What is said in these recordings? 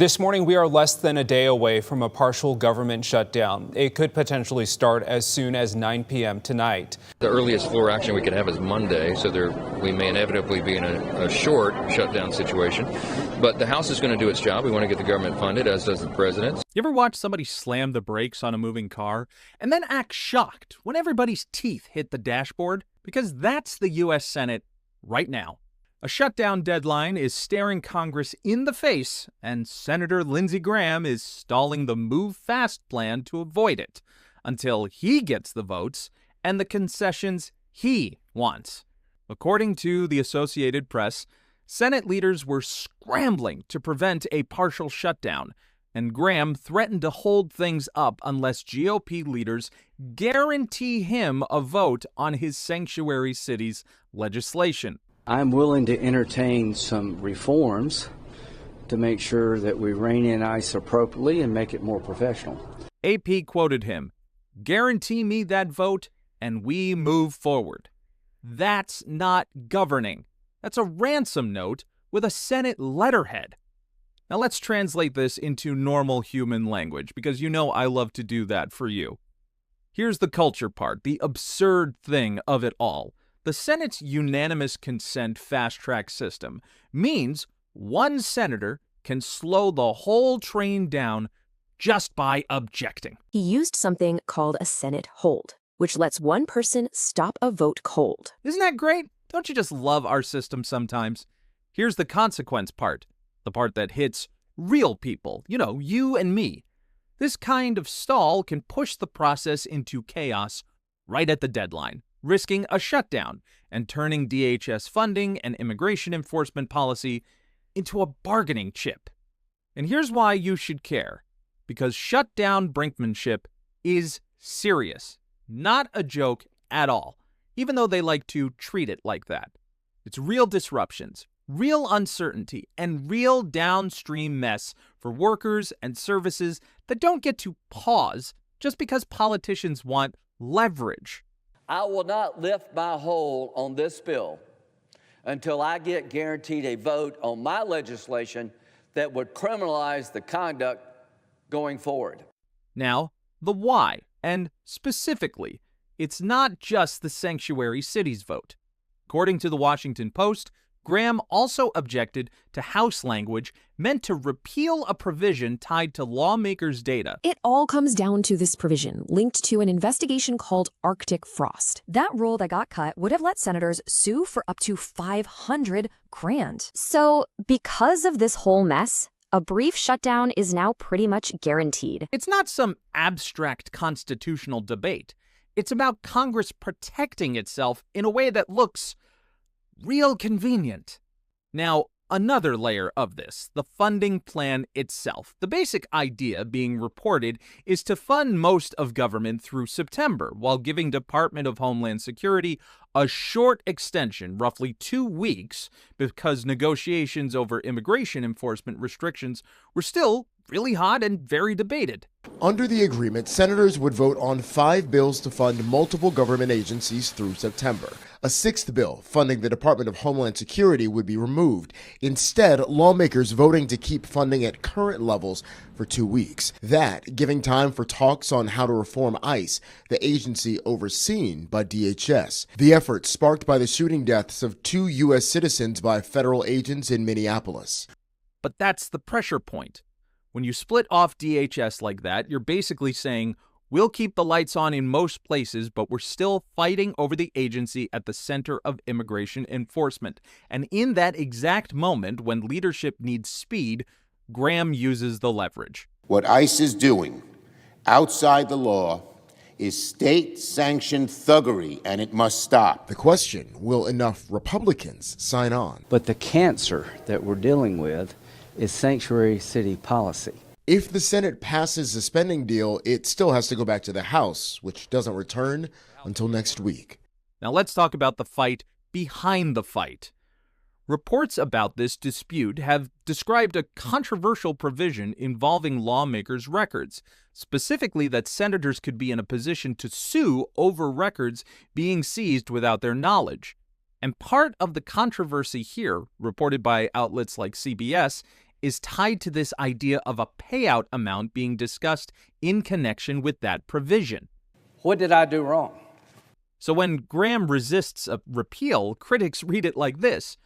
This morning, we are less than a day away from a partial government shutdown. It could potentially start as soon as 9 p.m. tonight. The earliest floor action we could have is Monday, so we may inevitably be in a short shutdown situation. But the House is going to do its job. We want to get the government funded, as does the president. You ever watch somebody slam the brakes on a moving car and then act shocked when everybody's teeth hit the dashboard? Because that's the U.S. Senate right now. A shutdown deadline is staring Congress in the face, and Senator Lindsey Graham is stalling the Move Fast plan to avoid it until he gets the votes and the concessions he wants. According to the Associated Press, Senate leaders were scrambling to prevent a partial shutdown, and Graham threatened to hold things up unless GOP leaders guarantee him a vote on his sanctuary cities legislation. I'm willing to entertain some reforms to make sure that we rein in ICE appropriately and make it more professional. AP quoted him, "Guarantee me that vote and we move forward." That's not governing. That's a ransom note with a Senate letterhead. Now let's translate this into normal human language, because you know I love to do that for you. Here's the culture part, the absurd thing of it all. The Senate's unanimous consent fast-track system means one senator can slow the whole train down just by objecting. He used something called a Senate hold, which lets one person stop a vote cold. Isn't that great? Don't you just love our system sometimes? Here's the consequence part, the part that hits real people, you and me. This kind of stall can push the process into chaos right at the deadline, risking a shutdown and turning DHS funding and immigration enforcement policy into a bargaining chip. And here's why you should care. Because shutdown brinkmanship is serious, not a joke at all, even though they like to treat it like that. It's real disruptions, real uncertainty, and real downstream mess for workers and services that don't get to pause just because politicians want leverage. I will not lift my hold on this bill until I get guaranteed a vote on my legislation that would criminalize the conduct going forward. Now, the why, and specifically, it's not just the sanctuary cities vote. According to the Washington Post, Graham also objected to House language meant to repeal a provision tied to lawmakers' data. It all comes down to this provision linked to an investigation called Arctic frost. That rule that got cut would have let senators sue for up to $500,000. So because of this whole mess, a brief shutdown is now pretty much guaranteed. It's not some abstract constitutional debate. It's about Congress protecting itself in a way that looks real convenient. Now, another layer of this, the funding plan itself. The basic idea being reported is to fund most of government through September, while giving Department of Homeland Security a short extension, roughly 2 weeks, because negotiations over immigration enforcement restrictions were still really hot and very debated. Under the agreement, senators would vote on 5 bills to fund multiple government agencies through September. A 6th bill, funding the Department of Homeland Security, would be removed. Instead, lawmakers voting to keep funding at current levels for 2 weeks. That giving time for talks on how to reform ICE, the agency overseen by DHS. The effort sparked by the shooting deaths of 2 U.S. citizens by federal agents in Minneapolis. But that's the pressure point. When you split off DHS like that, you're basically saying, we'll keep the lights on in most places, but we're still fighting over the agency at the center of immigration enforcement. And in that exact moment, when leadership needs speed, Graham uses the leverage. What ICE is doing outside the law is state-sanctioned thuggery, and it must stop. The question, will enough Republicans sign on? But the cancer that we're dealing with is sanctuary city policy. If the Senate passes the spending deal, it still has to go back to the House, which doesn't return until next week. Now let's talk about the fight behind the fight. Reports about this dispute have described a controversial provision involving lawmakers' records, specifically that senators could be in a position to sue over records being seized without their knowledge. And part of the controversy here, reported by outlets like CBS, is tied to this idea of a payout amount being discussed in connection with that provision. What did I do wrong? So when Graham resists a repeal, critics read it like this: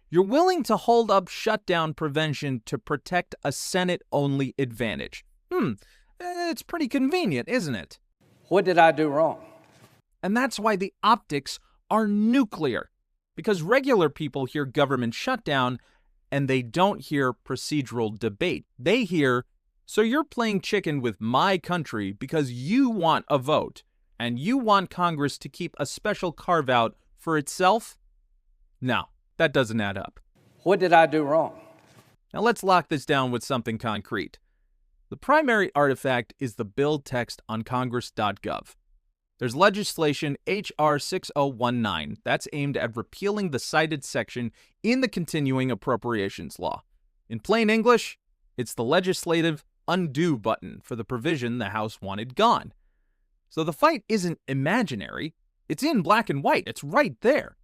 you're willing to hold up shutdown prevention to protect a Senate-only advantage. It's pretty convenient, isn't it? What did I do wrong? And that's why the optics are nuclear, because regular people hear government shutdown and they don't hear procedural debate. They hear, so you're playing chicken with my country because you want a vote and you want Congress to keep a special carve-out for itself? No, that doesn't add up. What did I do wrong? Now let's lock this down with something concrete. The primary artifact is the bill text on congress.gov. There's legislation H.R. 6019 that's aimed at repealing the cited section in the continuing appropriations law. In plain English, it's the legislative undo button for the provision the House wanted gone. So the fight isn't imaginary. It's in black and white. It's right there.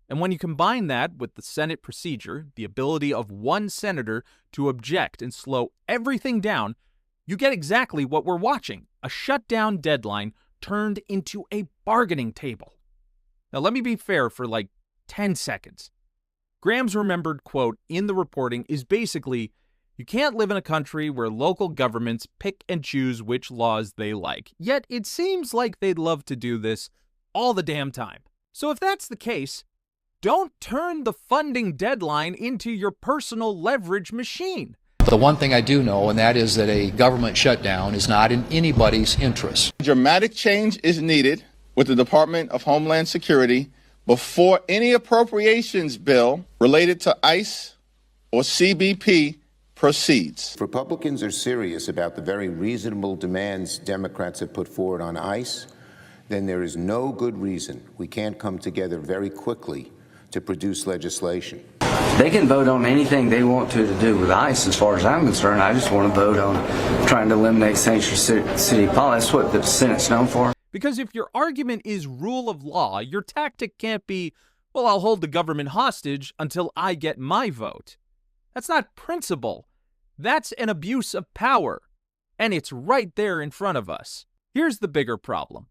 And when you combine that with the Senate procedure, the ability of one senator to object and slow everything down, you get exactly what we're watching: a shutdown deadline turned into a bargaining table. Now, let me be fair for like 10 seconds. Graham's remembered quote in the reporting is basically, you can't live in a country where local governments pick and choose which laws they like. Yet it seems like they'd love to do this all the damn time. So if that's the case, don't turn the funding deadline into your personal leverage machine. The one thing I do know, and that is that a government shutdown is not in anybody's interest. Dramatic change is needed with the Department of Homeland Security before any appropriations bill related to ICE or CBP proceeds. If Republicans are serious about the very reasonable demands Democrats have put forward on ICE, then there is no good reason we can't come together very quickly to produce legislation. They can vote on anything they want to do with ICE, as far as I'm concerned. I just want to vote on trying to eliminate sanctuary city policy. That's what the Senate's known for. Because if your argument is rule of law, your tactic can't be, well, I'll hold the government hostage until I get my vote. That's not principle. That's an abuse of power. And it's right there in front of us. Here's the bigger problem.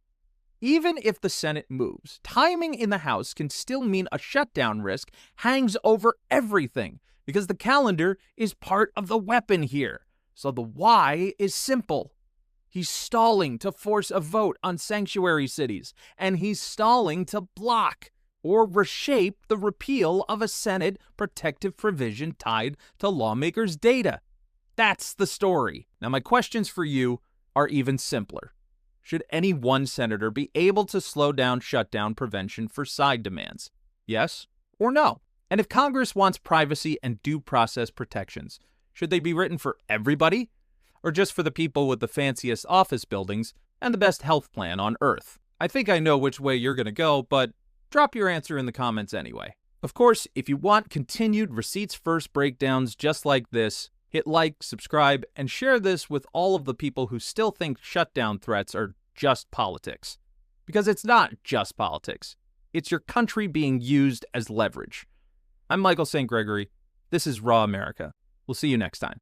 Even if the Senate moves, timing in the House can still mean a shutdown risk hangs over everything, because the calendar is part of the weapon here. So the why is simple. He's stalling to force a vote on sanctuary cities, and he's stalling to block or reshape the repeal of a Senate protective provision tied to lawmakers' data. That's the story. Now, my questions for you are even simpler. Should any one senator be able to slow down shutdown prevention for side demands? Yes or no? And if Congress wants privacy and due process protections, should they be written for everybody? Or just for the people with the fanciest office buildings and the best health plan on Earth? I think I know which way you're going to go, but drop your answer in the comments anyway. Of course, if you want continued Receipts First breakdowns just like this, hit like, subscribe, and share this with all of the people who still think shutdown threats are just politics. Because it's not just politics. It's your country being used as leverage. I'm Michael St. Gregory. This is Raw America. We'll see you next time.